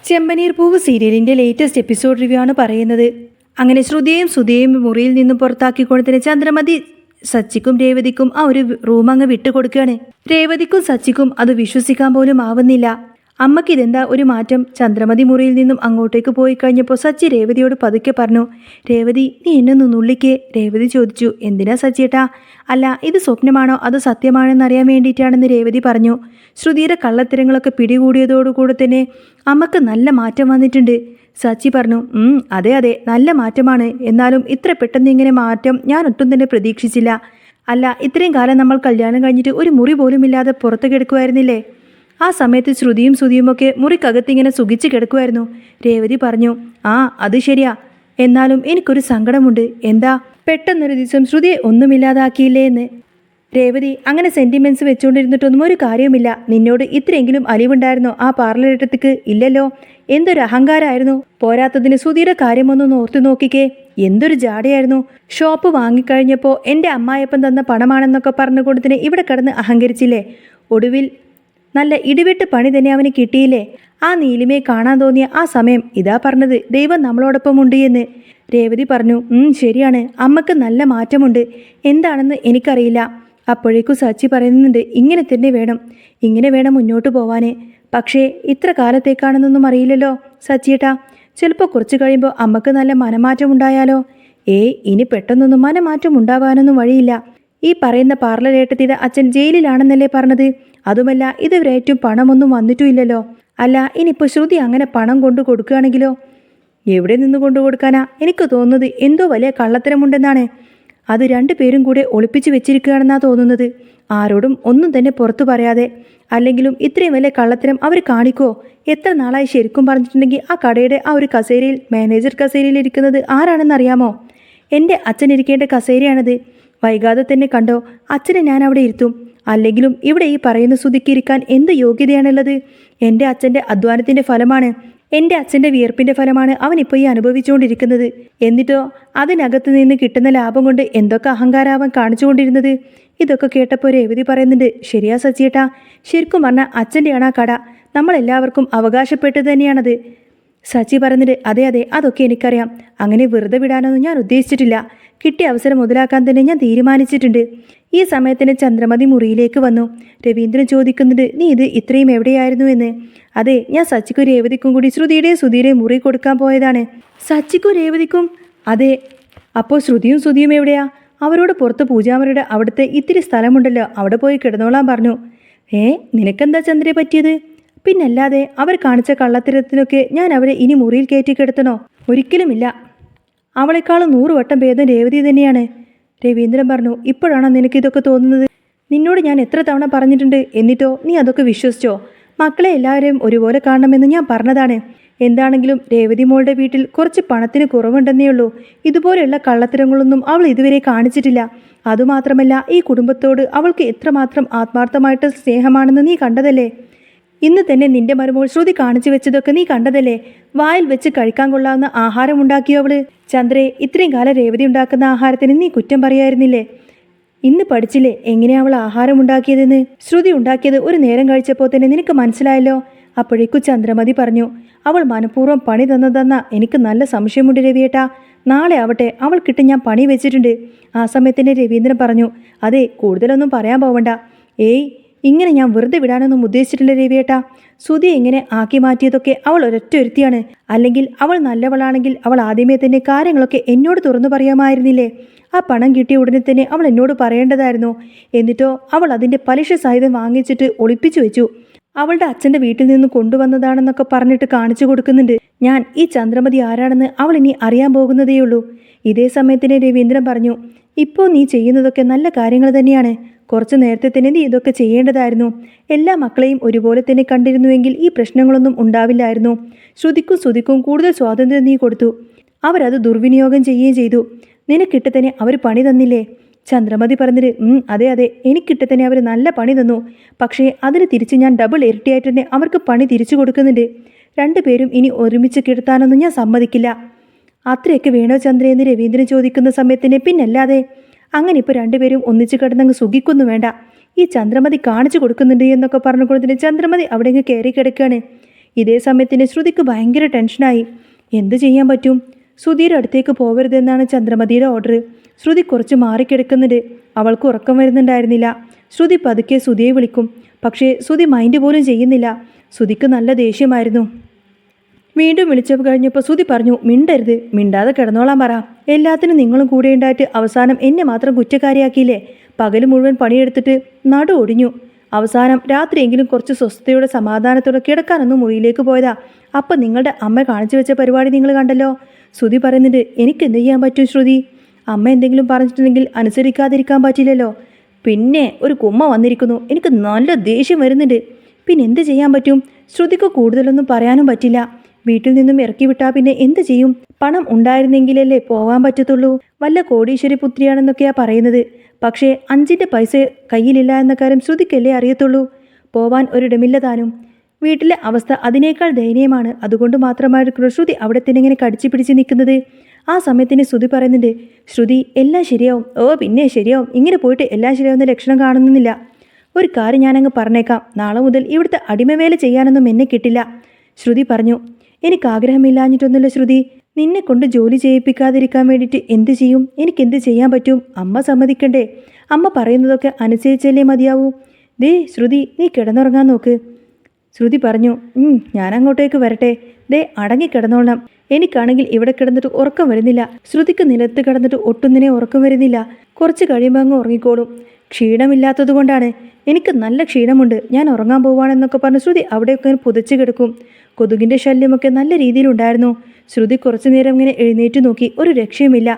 ചെമ്പനീർ പൂവ് സീരിയലിന്റെ latest episode review ആണ് പറയുന്നത്. അങ്ങനെ ശ്രുതിയെയും സുധിയെയും മുറിയിൽ നിന്നും പുറത്താക്കിക്കൊണ്ടതിന് ചന്ദ്രമതി സച്ചിക്കും രേവതിക്കും ആ ഒരു റൂം അങ്ങ് വിട്ടുകൊടുക്കുകയാണ്. രേവതിക്കും സച്ചിക്കും അത് വിശ്വസിക്കാൻ പോലും ആവുന്നില്ല. അമ്മയ്ക്ക് ഇതെന്താ ഒരു മാറ്റം? ചന്ദ്രമതി മുറിയിൽ നിന്നും അങ്ങോട്ടേക്ക് പോയി കഴിഞ്ഞപ്പോൾ സച്ചി രേവതിയോട് പതുക്കെ പറഞ്ഞു, രേവതി നീ എന്നൊന്ന് നുള്ളിക്കേ. രേവതി ചോദിച്ചു, എന്തിനാ സച്ചിയേട്ടാ? അല്ല, ഇത് സ്വപ്നമാണോ അതോ സത്യമാണെന്ന് അറിയാൻ വേണ്ടിയിട്ടാണെന്ന് രേവതി പറഞ്ഞു. ശ്രുതിയുടെ കള്ളത്തരങ്ങളൊക്കെ പിടികൂടിയതോടുകൂടെ തന്നെ അമ്മക്ക് നല്ല മാറ്റം വന്നിട്ടുണ്ട്. സച്ചി പറഞ്ഞു, അതെ അതെ, നല്ല മാറ്റമാണ്. എന്നാലും ഇത്ര പെട്ടെന്ന് ഇങ്ങനെ മാറ്റം ഞാൻ ഒട്ടും തന്നെ പ്രതീക്ഷിച്ചില്ല. അല്ല, ഇത്രയും കാലം നമ്മൾ കല്യാണം കഴിഞ്ഞിട്ട് ഒരു മുറി പോലും ഇല്ലാതെ പുറത്ത് കിടക്കുമായിരുന്നില്ലേ? ആ സമയത്ത് ശ്രുതിയും സുധിയുമൊക്കെ മുറിക്കകത്തിങ്ങനെ സുഖിച്ച് കിടക്കുമായിരുന്നു. രേവതി പറഞ്ഞു, അത് ശരിയാ. എന്നാലും എനിക്കൊരു സങ്കടമുണ്ട്. എന്താ? പെട്ടെന്നൊരു ദിവസം ശ്രുതിയെ ഒന്നുമില്ലാതാക്കിയില്ലേ എന്ന്. രേവതി, അങ്ങനെ സെന്റിമെന്റ്സ് വെച്ചുകൊണ്ടിരുന്നിട്ടൊന്നും ഒരു കാര്യവുമില്ല. നിന്നോട് ഇത്രയെങ്കിലും അലിവുണ്ടായിരുന്നോ ആ പാർലറിടത്തേക്ക്? ഇല്ലല്ലോ. എന്തൊരു അഹങ്കാരമായിരുന്നു. പോരാത്തതിന് സുധിയുടെ കാര്യമൊന്നും ഓർത്തു നോക്കിക്കേ, എന്തൊരു ജാടയായിരുന്നു. ഷോപ്പ് വാങ്ങിക്കഴിഞ്ഞപ്പോൾ എൻ്റെ അമ്മായപ്പൻ തന്ന പണമാണെന്നൊക്കെ പറഞ്ഞുകൊണ്ടതിന് ഇവിടെ കിടന്ന് അഹങ്കരിച്ചില്ലേ? ഒടുവിൽ നല്ല ഇടിവെട്ട് പണി തന്നെ അവന് കിട്ടിയില്ലേ? ആ നീലിമയെ കാണാൻ തോന്നിയ ആ സമയം ഇതാ പറഞ്ഞത്, ദൈവം നമ്മളോടൊപ്പം ഉണ്ട് എന്ന്. രേവതി പറഞ്ഞു, ശരിയാണ്, അമ്മക്ക് നല്ല മാറ്റമുണ്ട്. എന്താണെന്ന് എനിക്കറിയില്ല. അപ്പോഴേക്കും സച്ചി പറയുന്നുണ്ട്, ഇങ്ങനെ വേണം മുന്നോട്ട് പോവാന്. പക്ഷേ ഇത്ര കാലത്തേക്കാണെന്നൊന്നും അറിയില്ലല്ലോ സച്ചിയേട്ടാ. ചിലപ്പോൾ കുറച്ച് കഴിയുമ്പോൾ അമ്മക്ക് നല്ല മനമാറ്റം ഉണ്ടായാലോ? ഇനി പെട്ടെന്നൊന്നും മനമാറ്റം ഉണ്ടാവാനൊന്നും വഴിയില്ല. ഈ പറയുന്ന പാർലറേട്ടത്തിയുടെ അച്ഛൻ ജയിലിലാണെന്നല്ലേ പറഞ്ഞത്? അതുമല്ല, ഇതുവരേറ്റവും പണമൊന്നും വന്നിട്ടും ഇല്ലല്ലോ. അല്ല, ഇനിയിപ്പോൾ ശ്രുതി അങ്ങനെ പണം കൊണ്ടു കൊടുക്കുകയാണെങ്കിലോ? എവിടെ നിന്ന് കൊണ്ടു കൊടുക്കാനാ? എനിക്ക് തോന്നുന്നത് എന്തോ വലിയ കള്ളത്തരമുണ്ടെന്നാണ്. അത് രണ്ടുപേരും കൂടെ ഒളിപ്പിച്ചു വെച്ചിരിക്കുകയാണെന്നാ തോന്നുന്നത്. ആരോടും ഒന്നും തന്നെ പുറത്തു പറയാതെ. അല്ലെങ്കിലും ഇത്രയും വലിയ കള്ളത്തരം അവർ കാണിക്കോ? എത്ര നാളായി ശരിക്കും പറഞ്ഞിട്ടുണ്ടെങ്കിൽ ആ കടയുടെ ആ ഒരു കസേരയിൽ, മാനേജർ കസേരയിൽ ഇരിക്കുന്നത് ആരാണെന്നറിയാമോ? എൻ്റെ അച്ഛൻ ഇരിക്കേണ്ട കസേരയാണത്. വൈകാതെ തന്നെ കണ്ടോ, അച്ഛനെ ഞാൻ അവിടെ ഇരുത്തും. അല്ലെങ്കിലും ഇവിടെ ഈ പറയുന്ന സുധിക്ക് ഇരിക്കാൻ എന്ത് യോഗ്യതയാണുള്ളത്? എൻ്റെ അച്ഛൻ്റെ അധ്വാനത്തിൻ്റെ ഫലമാണ്, എൻ്റെ അച്ഛൻ്റെ വിയർപ്പിൻ്റെ ഫലമാണ് അവനിപ്പോൾ ഈ അനുഭവിച്ചുകൊണ്ടിരിക്കുന്നത്. എന്നിട്ടോ അതിനകത്ത് നിന്ന് കിട്ടുന്ന ലാഭം കൊണ്ട് എന്തൊക്കെ അഹങ്കാരാവൻ കാണിച്ചുകൊണ്ടിരുന്നത്. ഇതൊക്കെ കേട്ടപ്പോൾ രേവതി പറയുന്നുണ്ട്, ശരിയാ സച്ചിയേട്ടാ, ശരിക്കും പറഞ്ഞാൽ അച്ഛൻ്റെയാണ് ആ കട. നമ്മളെല്ലാവർക്കും അവകാശപ്പെട്ടത് തന്നെയാണത്. സച്ചി പറയുന്നുണ്ട്, അതെ അതെ, അതൊക്കെ എനിക്കറിയാം. അങ്ങനെ വെറുതെ വിടാനൊന്നും ഞാൻ ഉദ്ദേശിച്ചിട്ടില്ല. കിട്ടിയ അവസരം മുതലാക്കാൻ തന്നെ ഞാൻ തീരുമാനിച്ചിട്ടുണ്ട്. ഈ സമയത്തിന് ചന്ദ്രമതി മുറിയിലേക്ക് വന്നു. രവീന്ദ്രൻ ചോദിക്കുന്നുണ്ട്, നീ ഇത് ഇത്രയും എവിടെയായിരുന്നു എന്ന്. അതെ, ഞാൻ സച്ചിക്കും രേവതിക്കും കൂടി ശ്രുതിയുടെയും സുധിയുടെയും മുറി കൊടുക്കാൻ പോയതാണ്. സച്ചിക്കും രേവതിക്കും? അതെ. അപ്പോൾ ശ്രുതിയും സുധിയും എവിടെയാ? അവരോട് പുറത്ത് പൂജാമരുടെ അവിടുത്തെ ഇത്തിരി സ്ഥലമുണ്ടല്ലോ, അവിടെ പോയി കിടന്നോളാൻ പറഞ്ഞു. നിനക്കെന്താ ചന്ദ്രയെ പറ്റിയത്? പിന്നല്ലാതെ, അവർ കാണിച്ച കള്ളത്തരത്തിനൊക്കെ ഞാൻ അവരെ ഇനി മുറിയിൽ കയറ്റി കിടത്തണോ? ഒരിക്കലുമില്ല. അവളെക്കാളും 100 വട്ടം ഭേദം രേവതി തന്നെയാണ്. രവീന്ദ്രൻ പറഞ്ഞു, ഇപ്പോഴാണോ നിനക്കിതൊക്കെ തോന്നുന്നത്? നിന്നോട് ഞാൻ എത്ര തവണ പറഞ്ഞിട്ടുണ്ട്, എന്നിട്ടോ നീ അതൊക്കെ വിശ്വസിച്ചോ? മക്കളെ എല്ലാവരെയും ഒരുപോലെ കാണണമെന്ന് ഞാൻ പറഞ്ഞതാണ്. എന്താണെങ്കിലും രേവതി മോളുടെ വീട്ടിൽ കുറച്ച് പണത്തിന് കുറവുണ്ടെന്നേ ഉള്ളൂ. ഇതുപോലെയുള്ള കള്ളത്തരങ്ങളൊന്നും അവൾ ഇതുവരെ കാണിച്ചിട്ടില്ല. അതുമാത്രമല്ല, ഈ കുടുംബത്തോട് അവൾക്ക് എത്രമാത്രം ആത്മാർത്ഥമായിട്ട് സ്നേഹമാണെന്ന് നീ കണ്ടതല്ലേ? ഇന്ന് തന്നെ നിന്റെ മരുമോൾ ശ്രുതി കാണിച്ചു വെച്ചതൊക്കെ നീ കണ്ടതല്ലേ? വായിൽ വെച്ച് കഴിക്കാൻ കൊള്ളാവുന്ന ആഹാരം ഉണ്ടാക്കിയോ അവള്? ചന്ദ്രേ, ഇത്രയും കാലം രേവതി ഉണ്ടാക്കുന്ന ആഹാരത്തിന് നീ കുറ്റം പറയായിരുന്നില്ലേ? ഇന്ന് പഠിച്ചില്ലേ എങ്ങനെയാ അവൾ ആഹാരം ഉണ്ടാക്കിയതെന്ന്? ശ്രുതി ഉണ്ടാക്കിയത് ഒരു നേരം കഴിച്ചപ്പോൾ തന്നെ നിനക്ക് മനസ്സിലായല്ലോ. അപ്പോഴേക്കും ചന്ദ്രമതി പറഞ്ഞു, അവൾ മനഃപൂർവ്വം പണി തന്നതെന്ന എനിക്ക് നല്ല സംശയമുണ്ട് രവിയേട്ടാ. നാളെ ആവട്ടെ, അവൾക്കിട്ട് ഞാൻ പണി വെച്ചിട്ടുണ്ട്. ആ സമയത്തിന് രവീന്ദ്രൻ പറഞ്ഞു, അതെ, കൂടുതലൊന്നും പറയാൻ പോവണ്ട. ഇങ്ങനെ ഞാൻ വെറുതെ വിടാനൊന്നും ഉദ്ദേശിച്ചിട്ടില്ല രവിയേട്ടാ. സുധിയെ ഇങ്ങനെ ആക്കി മാറ്റിയതൊക്കെ അവൾ ഒരൊറ്റ ഒരുത്തിയാണ്. അല്ലെങ്കിൽ അവൾ നല്ലവളാണെങ്കിൽ അവൾ ആദ്യമേ തന്നെ കാര്യങ്ങളൊക്കെ എന്നോട് തുറന്നു പറയാമായിരുന്നില്ലേ? ആ പണം കിട്ടിയ ഉടനെ തന്നെ അവൾ എന്നോട് പറയേണ്ടതായിരുന്നു. എന്നിട്ടോ അവൾ അതിൻ്റെ പലിശ സഹിതം വാങ്ങിച്ചിട്ട് ഒളിപ്പിച്ചു വെച്ചു. അവളുടെ അച്ഛൻ്റെ വീട്ടിൽ നിന്ന് കൊണ്ടുവന്നതാണെന്നൊക്കെ പറഞ്ഞിട്ട് കാണിച്ചു കൊടുക്കുന്നുണ്ട്. ഞാൻ ഈ ചന്ദ്രമതി ആരാണെന്ന് അവൾ ഇനി അറിയാൻ പോകുന്നതേയുള്ളൂ. ഇതേ സമയത്തിന് രവീന്ദ്രൻ പറഞ്ഞു, ഇപ്പോൾ നീ ചെയ്യുന്നതൊക്കെ നല്ല കാര്യങ്ങൾ തന്നെയാണ്. കുറച്ച് നേരത്തെ തന്നെ നീ ഇതൊക്കെ ചെയ്യേണ്ടതായിരുന്നു. എല്ലാ മക്കളെയും ഒരുപോലെ തന്നെ കണ്ടിരുന്നുവെങ്കിൽ ഈ പ്രശ്നങ്ങളൊന്നും ഉണ്ടാവില്ലായിരുന്നു. ശ്രുതിക്കും സുധിക്കും കൂടുതൽ സ്വാതന്ത്ര്യം നീ കൊടുത്തു. അവരത് ദുർവിനിയോഗം ചെയ്യുകയും ചെയ്തു. നിനക്കിട്ട് തന്നെ അവർ പണി തന്നില്ലേ? ചന്ദ്രമതി പറഞ്ഞത്, അതെ അതെ, എനിക്കിട്ട് തന്നെ അവർ നല്ല പണി തന്നു. പക്ഷേ അതിന് തിരിച്ച് ഞാൻ ഡബിൾ ഇരട്ടിയായിട്ട് തന്നെ അവർക്ക് പണി തിരിച്ചു കൊടുക്കുന്നുണ്ട്. രണ്ടുപേരും ഇനി ഒരുമിച്ച് കിടത്താനൊന്നും ഞാൻ സമ്മതിക്കില്ല. അത്രയൊക്കെ വേണോ ചന്ദ്രയെന്ന് രവീന്ദ്രൻ ചോദിക്കുന്ന സമയത്തിന് പിന്നല്ലാതെ. അങ്ങനെ ഇപ്പോൾ രണ്ടുപേരും ഒന്നിച്ച് കിടന്നങ്ങ് സുഖിക്കൊന്നും വേണ്ട. ഈ ചന്ദ്രമതി കാണിച്ചു കൊടുക്കുന്നുണ്ട് എന്നൊക്കെ പറഞ്ഞുകൊണ്ടതിന് ചന്ദ്രമതി അവിടെ കയറി കിടക്കുകയാണ്. ഇതേ സമയത്തിന് ശ്രുതിക്ക് ഭയങ്കര ടെൻഷനായി. എന്ത് ചെയ്യാൻ പറ്റും? സുധീയുടെ അടുത്തേക്ക് പോകരുതെന്നാണ് ചന്ദ്രമതിയുടെ ഓർഡർ. ശ്രുതി കുറച്ച് മാറിക്കിടക്കുന്നുണ്ട്. അവൾക്ക് ഉറക്കം വരുന്നുണ്ടായിരുന്നില്ല. ശ്രുതി പതുക്കെ സുധിയെ വിളിക്കും. പക്ഷേ സുധി മൈൻഡ് പോലും ചെയ്യുന്നില്ല. സുധിക്ക് നല്ല ദേഷ്യമായിരുന്നു. വീണ്ടും വിളിച്ചു കഴിഞ്ഞപ്പോൾ സുധി പറഞ്ഞു, മിണ്ടരുത്, മിണ്ടാതെ കിടന്നോളാൻ പറ. എല്ലാത്തിനും നിങ്ങളും കൂടെ ഉണ്ടായിട്ട് അവസാനം എന്നെ മാത്രം കുറ്റക്കാരിയാക്കിയില്ലേ? പകൽ മുഴുവൻ പണിയെടുത്തിട്ട് നടു ഒടിഞ്ഞു. അവസാനം രാത്രിയെങ്കിലും കുറച്ച് സ്വസ്ഥതയോടെ സമാധാനത്തോടെ കിടക്കാനൊന്നും മുറിയിലേക്ക് പോയതാ. അപ്പം നിങ്ങളുടെ അമ്മ കാണിച്ചു വെച്ച പരിപാടി നിങ്ങൾ കണ്ടല്ലോ. ശ്രുതി പറയുന്നുണ്ട്, എനിക്ക് എന്ത് ചെയ്യാൻ പറ്റും ശ്രുതി? അമ്മ എന്തെങ്കിലും പറഞ്ഞിട്ടുണ്ടെങ്കിൽ അനുസരിക്കാതിരിക്കാൻ പറ്റില്ലല്ലോ. പിന്നെ ഒരു കുമ്മ വന്നിരിക്കുന്നു. എനിക്ക് നല്ല ദേഷ്യം വരുന്നുണ്ട്. പിന്നെ എന്ത് ചെയ്യാൻ പറ്റും? ശ്രുതിക്ക് കൂടുതലൊന്നും പറയാനും പറ്റില്ല. വീട്ടിൽ നിന്നും ഇറക്കി വിട്ടാൽ പിന്നെ എന്ത് ചെയ്യും? പണം ഉണ്ടായിരുന്നെങ്കിലല്ലേ പോകാൻ പറ്റത്തുള്ളൂ. വല്ല കോടീശ്വരി പുത്രിയാണെന്നൊക്കെയാ പറയുന്നത്. പക്ഷേ 5 പൈസ കയ്യിലില്ല എന്ന കാര്യം ശ്രുതിക്കല്ലേ അറിയത്തുള്ളൂ. പോവാൻ ഒരിടമില്ല താനും. വീട്ടിലെ അവസ്ഥ അതിനേക്കാൾ ദയനീയമാണ്. അതുകൊണ്ട് മാത്രമായിരിക്കും ശ്രുതി അവിടെ തന്നെ ഇങ്ങനെ കടിച്ചു പിടിച്ച് നിൽക്കുന്നത്. ആ സമയത്തിന് ശ്രുതി പറയുന്നുണ്ട്, ശ്രുതി എല്ലാം ശരിയാവും. ഓ പിന്നെ ശരിയാവും. ഇങ്ങനെ പോയിട്ട് എല്ലാം ശരിയാവുന്ന ലക്ഷണം കാണുന്നില്ല. ഒരു കാര്യം ഞാനങ്ങ് പറഞ്ഞേക്കാം, നാളെ മുതൽ ഇവിടുത്തെ അടിമവേല ചെയ്യാനൊന്നും എന്നെ കിട്ടില്ല. ശ്രുതി പറഞ്ഞു, എനിക്ക് ആഗ്രഹമില്ലാഞ്ഞിട്ടൊന്നുമില്ല ശ്രുതി. നിന്നെ കൊണ്ട് ജോലി ചെയ്യിപ്പിക്കാതിരിക്കാൻ വേണ്ടിയിട്ട് എന്ത് ചെയ്യും? എനിക്കെന്ത് ചെയ്യാൻ പറ്റും? അമ്മ സമ്മതിക്കണ്ടേ? അമ്മ പറയുന്നതൊക്കെ അനുസരിച്ചല്ലേ മതിയാവൂ. ദേ ശ്രുതി, നീ കിടന്നുറങ്ങാൻ നോക്ക്. ശ്രുതി പറഞ്ഞു, ഞാൻ അങ്ങോട്ടേക്ക് വരട്ടെ. ദേ അടങ്ങി കിടന്നോളണം. എനിക്കാണെങ്കിൽ ഇവിടെ കിടന്നിട്ട് ഉറക്കം വരുന്നില്ല. ശ്രുതിക്ക് നിലത്ത് കിടന്നിട്ട് ഒട്ടുന്നിനെ ഉറക്കം വരുന്നില്ല. കുറച്ച് കഴിയുമ്പോൾ അങ്ങ് ഉറങ്ങിക്കോളും. ക്ഷീണമില്ലാത്തത് കൊണ്ടാണ്. എനിക്ക് നല്ല ക്ഷീണമുണ്ട്, ഞാൻ ഉറങ്ങാൻ പോവാണെന്നൊക്കെ പറഞ്ഞ് ശ്രുതി അവിടെയൊക്കെ പുതച്ച് കിടക്കും. കൊതുകിൻ്റെ ശല്യമൊക്കെ നല്ല രീതിയിലുണ്ടായിരുന്നു. ശ്രുതി കുറച്ചു നേരം ഇങ്ങനെ എഴുന്നേറ്റ് നോക്കി. ഒരു രക്ഷയുമില്ല.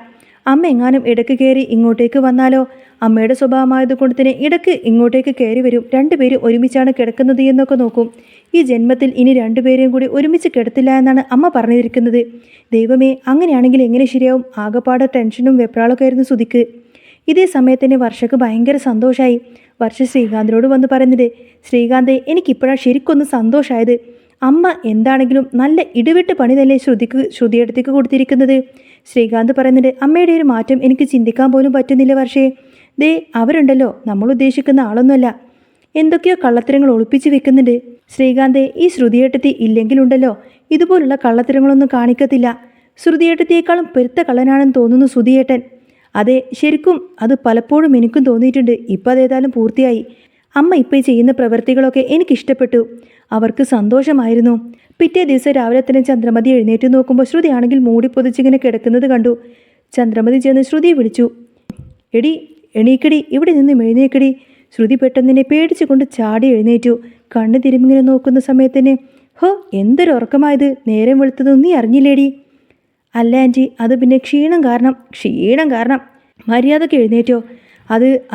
അമ്മ എങ്ങാനും ഇടയ്ക്ക് കയറി ഇങ്ങോട്ടേക്ക് വന്നാലോ? അമ്മയുടെ സ്വഭാവമായതുകൊണ്ട് തന്നെ ഇടയ്ക്ക് ഇങ്ങോട്ടേക്ക് കയറി വരും. രണ്ടുപേരും ഒരുമിച്ചാണ് കിടക്കുന്നത് എന്നൊക്കെ നോക്കും. ഈ ജന്മത്തിൽ ഇനി രണ്ടുപേരെയും കൂടി ഒരുമിച്ച് കിടത്തില്ല എന്നാണ് അമ്മ പറഞ്ഞിരിക്കുന്നത്. ദൈവമേ, അങ്ങനെയാണെങ്കിൽ എങ്ങനെ ശരിയാവും? ആകെപ്പാടെ ടെൻഷനും വെപ്രാളൊക്കെ ആയിരുന്നു ശ്രുതിക്ക്. ഇതേ സമയത്ത് തന്നെ വർഷക്ക് ഭയങ്കര സന്തോഷമായി. വർഷ ശ്രീകാന്തിനോട് വന്ന് പറയുന്നത്, ശ്രീകാന്തെ, എനിക്കിപ്പോഴാണ് ശരിക്കൊന്ന് സന്തോഷമായത്. അമ്മ എന്താണെങ്കിലും നല്ല ഇടവിട്ട് പണി തന്നെ ശ്രുതിയടുത്തേക്ക് കൊടുത്തിരിക്കുന്നത്. ശ്രീകാന്ത് പറയുന്നുണ്ട്, അമ്മയുടെ ഒരു മാറ്റം എനിക്ക് ചിന്തിക്കാൻ പോലും പറ്റുന്നില്ല വർഷേ. ദേ അവരുണ്ടല്ലോ, നമ്മൾ ഉദ്ദേശിക്കുന്ന ആളൊന്നുമല്ല. എന്തൊക്കെയോ കള്ളത്തരങ്ങൾ ഒളിപ്പിച്ച് വെക്കുന്നുണ്ട്. ശ്രീകാന്തെ, ഈ ശ്രുതിയേട്ടത്തി ഇല്ലെങ്കിലുണ്ടല്ലോ ഇതുപോലുള്ള കള്ളത്തരങ്ങളൊന്നും കാണിക്കത്തില്ല. ശ്രുതിയേട്ടത്തിയേക്കാളും പെരുത്ത കള്ളനാണെന്ന് തോന്നുന്നു ശ്രുതിയേട്ടൻ. അതെ, ശരിക്കും അത് പലപ്പോഴും എനിക്കും തോന്നിയിട്ടുണ്ട്. ഇപ്പം അതേതായാലും പൂർത്തിയായി. അമ്മ ഇപ്പോൾ ചെയ്യുന്ന പ്രവൃത്തികളൊക്കെ എനിക്കിഷ്ടപ്പെട്ടു. അവർക്ക് സന്തോഷമായിരുന്നു. പിറ്റേ ദിവസം രാവിലെ തന്നെ ചന്ദ്രമതി എഴുന്നേറ്റ് നോക്കുമ്പോൾ ശ്രുതിയാണെങ്കിൽ മൂടി പൊതിച്ചിങ്ങനെ കിടക്കുന്നത് കണ്ടു. ചന്ദ്രമതി ചെന്ന് ശ്രുതിയെ വിളിച്ചു. എടി എണീക്കടി, ഇവിടെ നിന്ന് എഴുന്നേക്കടി. ശ്രുതി പെട്ടെന്നെ പേടിച്ചുകൊണ്ട് ചാടി എഴുന്നേറ്റു. കണ്ണ് തിരുമ്മിങ്ങനെ നോക്കുന്ന സമയത്തിന്, ഹോ എന്തൊരു ഉറക്കമായത്, നേരം വെളുത്തതും നീ അറിഞ്ഞില്ലേടി? അല്ല ആൻറ്റി, അത് പിന്നെ ക്ഷീണം കാരണം. മര്യാദയ്ക്ക് എഴുന്നേറ്റോ?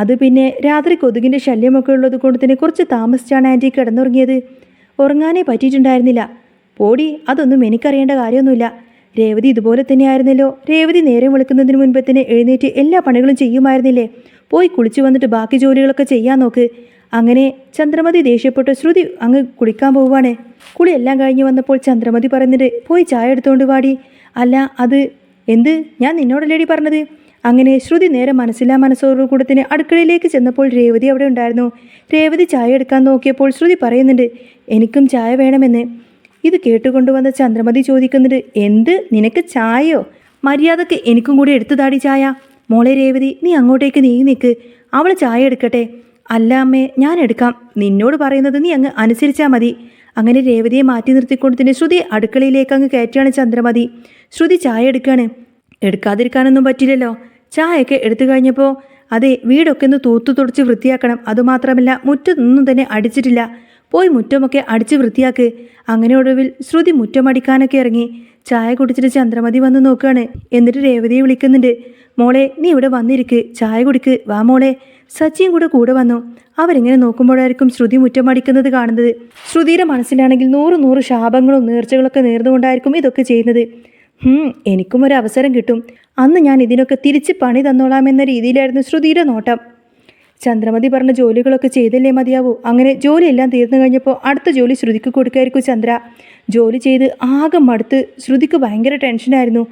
അത് പിന്നെ രാത്രി കൊതുകിൻ്റെ ശല്യമൊക്കെ ഉള്ളത് കൊണ്ട് തന്നെ കുറച്ച് താമസിച്ചാണ് ആൻറ്റി കിടന്നുറങ്ങിയത്. ഉറങ്ങാനേ പറ്റിയിട്ടുണ്ടായിരുന്നില്ല. പോടി, അതൊന്നും എനിക്കറിയേണ്ട കാര്യമൊന്നുമില്ല. രേവതി ഇതുപോലെ തന്നെയായിരുന്നല്ലോ. രേവതി നേരം വെളുക്കുന്നതിന് മുൻപ് തന്നെ എഴുന്നേറ്റ് എല്ലാ പണികളും ചെയ്യുമായിരുന്നില്ലേ? പോയി കുളിച്ചു വന്നിട്ട് ബാക്കി ജോലികളൊക്കെ ചെയ്യാൻ നോക്ക്. അങ്ങനെ ചന്ദ്രമതി ദേഷ്യപ്പെട്ട് ശ്രുതി അങ്ങ് കുളിക്കാൻ പോവുകയാണ്. കുളിയെല്ലാം കഴിഞ്ഞ് വന്നപ്പോൾ ചന്ദ്രമതി പറയുന്നുണ്ട്, പോയി ചായ എടുത്തുകൊണ്ട് വാടി. അല്ല അത് എന്ത്? ഞാൻ നിന്നോടല്ലേടി പറഞ്ഞത്. അങ്ങനെ ശ്രുതി നേരെ മനസ്സോടു കൂടെ തന്നെ അടുക്കളയിലേക്ക് ചെന്നപ്പോൾ രേവതി അവിടെ ഉണ്ടായിരുന്നു. രേവതി ചായ എടുക്കാൻ നോക്കിയപ്പോൾ ശ്രുതി പറയുന്നുണ്ട്, എനിക്കും ചായ വേണമെന്ന്. ഇത് കേട്ടുകൊണ്ടുവന്ന ചന്ദ്രമതി ചോദിക്കുന്നുണ്ട്, എന്ത്, നിനക്ക് ചായയോ? മര്യാദക്ക് എനിക്കും കൂടി എടുത്തുതാടി ചായ. മോളെ രേവതി, നീ അങ്ങോട്ടേക്ക് നിൽക്ക്, അവൾ ചായ എടുക്കട്ടെ. അല്ല അമ്മേ, ഞാൻ എടുക്കാം. നിന്നോട് പറയുന്നത് നീ അങ്ങ് അനുസരിച്ചാൽ മതി. അങ്ങനെ രേവതിയെ മാറ്റി നിർത്തിക്കൊണ്ട് തന്നെ ശ്രുതി അടുക്കളയിലേക്ക് അങ്ങ് കയറ്റുകയാണ് ചന്ദ്രമതി. ശ്രുതി ചായ എടുക്കുകയാണ്. എടുക്കാതിരിക്കാനൊന്നും പറ്റില്ലല്ലോ. ചായയൊക്കെ എടുത്തു കഴിഞ്ഞപ്പോൾ, അതെ, വീടൊക്കെ ഒന്ന് തൂത്തു തുടച്ച് വൃത്തിയാക്കണം. അതുമാത്രമല്ല മുറ്റത്തൊന്നും തന്നെ അടിച്ചിട്ടില്ല. പോയി മുറ്റമൊക്കെ അടിച്ച് വൃത്തിയാക്ക്. അങ്ങനെ ഒടുവിൽ ശ്രുതി മുറ്റമടിക്കാനൊക്കെ ഇറങ്ങി. ചായ കുടിച്ചിട്ട് ചന്ദ്രമതി വന്ന് നോക്കുകയാണ്. എന്നിട്ട് രേവതിയെ വിളിക്കുന്നുണ്ട്, മോളെ നീ ഇവിടെ വന്നിരിക്ക്, ചായ കുടിക്ക്, വാ മോളെ. സച്ചിയും കൂടെ വന്നു. അവരിങ്ങനെ നോക്കുമ്പോഴായിരിക്കും ശ്രുതി മുറ്റമടിക്കുന്നത് കാണുന്നത്. ശ്രുതിയുടെ മനസ്സിലാണെങ്കിൽ 100 ശാപങ്ങളും നേർച്ചകളൊക്കെ നേർന്നുകൊണ്ടായിരിക്കും ഇതൊക്കെ ചെയ്യുന്നത്. എനിക്കും ഒരു അവസരം കിട്ടും, അന്ന് ഞാൻ ഇതിനൊക്കെ തിരിച്ച് പണി തന്നോളാമെന്ന രീതിയിലായിരുന്നു ശ്രുതിയുടെ നോട്ടം. ചന്ദ്രമതി പറഞ്ഞ ജോലികളൊക്കെ ചെയ്തല്ലേ മതിയാവൂ. അങ്ങനെ ജോലിയെല്ലാം തീർന്നു കഴിഞ്ഞപ്പോൾ അടുത്ത ജോലി ശ്രുതിക്ക് കൊടുക്കായിരിക്കും ചന്ദ്ര. ജോലി ചെയ്ത് ആകെ മടുത്ത് ശ്രുതിക്ക് ഭയങ്കര ടെൻഷനായിരുന്നു.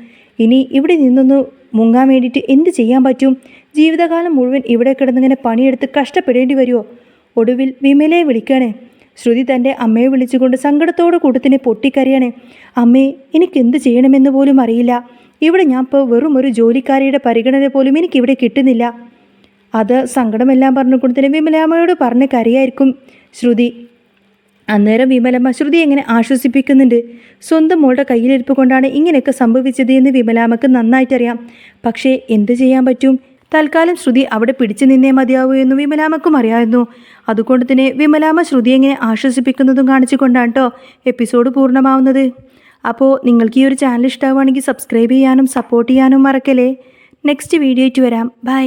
ഇനി ഇവിടെ നിന്നൊന്ന് മുങ്ങാൻ വേണ്ടിയിട്ട് എന്ത് ചെയ്യാൻ പറ്റും? ജീവിതകാലം മുഴുവൻ ഇവിടെ കിടന്നിങ്ങനെ പണിയെടുത്ത് കഷ്ടപ്പെടേണ്ടി വരുമോ? ഒടുവിൽ വിമലയെ വിളിക്കുകയാണ്. ശ്രുതി തൻ്റെ അമ്മയെ വിളിച്ചുകൊണ്ട് സങ്കടത്തോടെ കൂട്ടത്തിന് പൊട്ടിക്കരയാണ്. അമ്മേ, എനിക്കെന്ത് ചെയ്യണമെന്ന് പോലും അറിയില്ല. ഇവിടെ ഞാൻ ഇപ്പോൾ വെറും ഒരു ജോലിക്കാരിയുടെ പരിഗണന പോലും എനിക്കിവിടെ കിട്ടുന്നില്ല. അത് സങ്കടമെല്ലാം പറഞ്ഞുകൊണ്ട് തന്നെ വിമലാമ്മയോട് പറഞ്ഞ് കരയായിരിക്കും ശ്രുതി. അന്നേരം വിമലമ്മ ശ്രുതി എങ്ങനെ ആശ്വസിപ്പിക്കുന്നുണ്ട്. സ്വന്തം മോളുടെ കയ്യിലിരിപ്പ് കൊണ്ടാണ് ഇങ്ങനെയൊക്കെ സംഭവിച്ചത് എന്ന് വിമലാമ്മക്ക് നന്നായിട്ടറിയാം. പക്ഷേ എന്ത് ചെയ്യാൻ പറ്റും? തൽക്കാലം ശ്രുതി അവിടെ പിടിച്ചു നിന്നേ മതിയാവൂ എന്ന് വിമലാമ്മക്കും അറിയാമായിരുന്നു. അതുകൊണ്ട് തന്നെ വിമലാമ്മ ശ്രുതി എങ്ങനെ ആശ്വസിപ്പിക്കുന്നതും കാണിച്ചുകൊണ്ടാണ് കേട്ടോ എപ്പിസോഡ് പൂർണ്ണമാവുന്നത്. അപ്പോൾ നിങ്ങൾക്ക് ഈ ഒരു ചാനൽ ഇഷ്ടമാവുകയാണെങ്കിൽ സബ്സ്ക്രൈബ് ചെയ്യാനും സപ്പോർട്ട് ചെയ്യാനും മറക്കല്ലേ. നെക്സ്റ്റ് വീഡിയോ ആയിട്ട് വരാം. ബൈ.